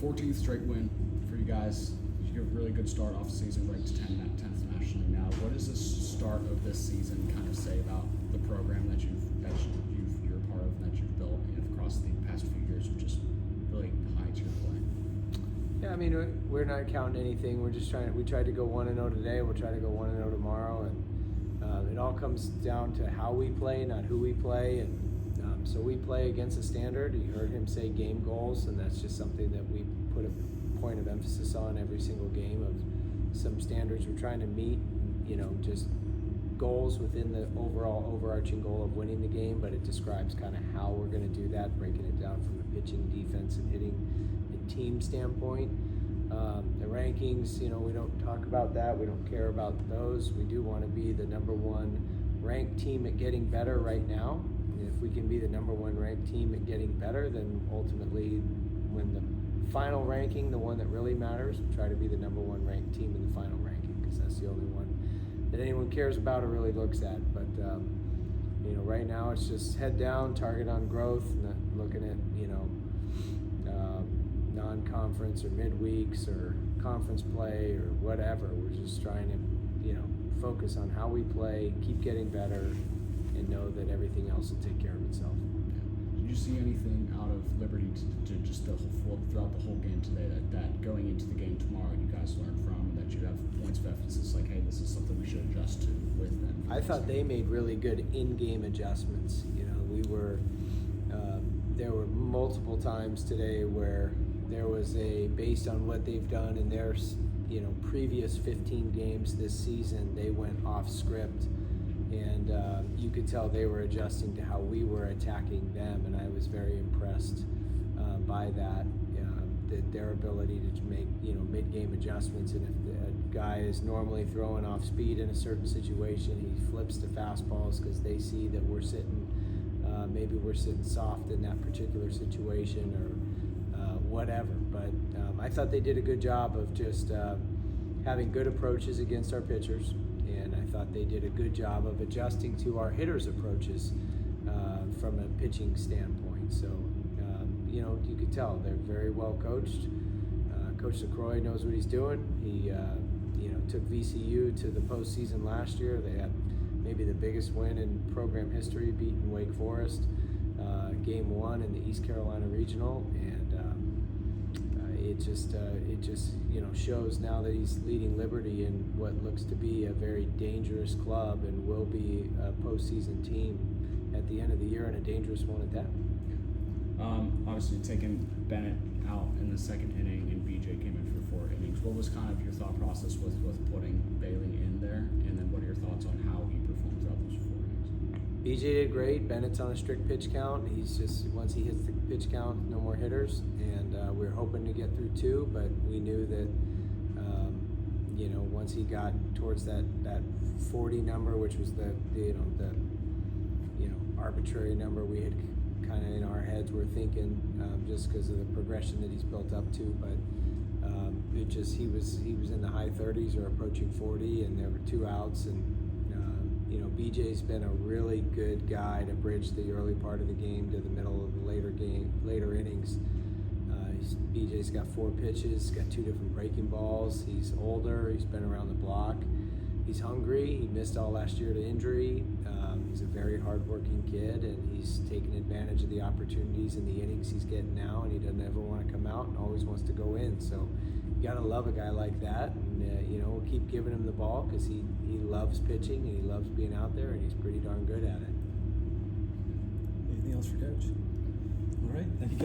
14th straight win for you guys. You have a really good start off the season, ranked 10th nationally now. What does this start of this season kind of say about the program that you're a part of and that you've built across the past few years, which is really high to your play? Yeah, I mean, we're not counting anything. We're just we tried to go 1-0 today. We'll try to go 1-0 tomorrow, and it all comes down to how we play, not who we play. And so we play against a standard. You heard him say game goals, and that's just something that we put a point of emphasis on every single game of some standards we're trying to meet, just goals within the overall overarching goal of winning the game, but it describes kind of how we're going to do that, breaking it down from a pitching, defense, and hitting and team standpoint. The rankings, we don't talk about that. We don't care about those. We do want to be the number one ranked team at getting better right now. If we can be the number one ranked team at getting better, then ultimately when the final ranking, the one that really matters, we'll try to be the number one ranked team in the final ranking, because that's the only one that anyone cares about or really looks at. But right now it's just head down, target on growth, not looking at non-conference or midweeks or conference play or whatever. We're just trying to focus on how we play, keep getting better, and know that everything else will take care of itself. Did you see anything out of Liberty to just throughout the whole game today that going into the game tomorrow you guys learned from, and that you have points of emphasis like, hey, this is something we should adjust to with them? I thought they made really good in-game adjustments. There were multiple times today where there was based on what they've done in their previous 15 games this season, they went off script. And you could tell they were adjusting to how we were attacking them, and I was very impressed by that. Their ability to make mid-game adjustments, and if a guy is normally throwing off speed in a certain situation, he flips to fastballs because they see that we're sitting soft in that particular situation or whatever. But I thought they did a good job of just having good approaches against our pitchers. And I thought they did a good job of adjusting to our hitters' approaches from a pitching standpoint. So, you could tell they're very well coached. Coach LaCroix knows what he's doing. He, took VCU to the postseason last year. They had maybe the biggest win in program history, beating Wake Forest, Game 1 in the East Carolina Regional, and it just shows now that he's leading Liberty in what looks to be a very dangerous club and will be a postseason team at the end of the year, and a dangerous one at that. Obviously taking Bennett out in the second inning and BJ came in for 4 innings. What was kind of your thought process with putting Bailey in there, and then what are your thoughts on how he performed throughout those 4 innings? BJ did great. Bennett's on a strict pitch count. He's just, once he hits the pitch count, no more hitters. And we were hoping to get through 2, but we knew that, once he got towards that 40 number, which was the arbitrary number we had kind of in our heads, we're thinking just because of the progression that he's built up to. But he was in the high 30s or approaching 40, and there were 2 outs, and BJ's been a really good guy to bridge the early part of the game to the middle of the later innings. BJ's got 4 pitches, got 2 different breaking balls. He's older, he's been around the block. He's hungry, he missed all last year to injury. He's a very hardworking kid, and he's taking advantage of the opportunities in the innings he's getting now, and he doesn't ever want to come out and always wants to go in. So you got to love a guy like that, and we'll keep giving him the ball because he loves pitching and he loves being out there, and he's pretty darn good at it. Anything else for Coach? All right, thank you.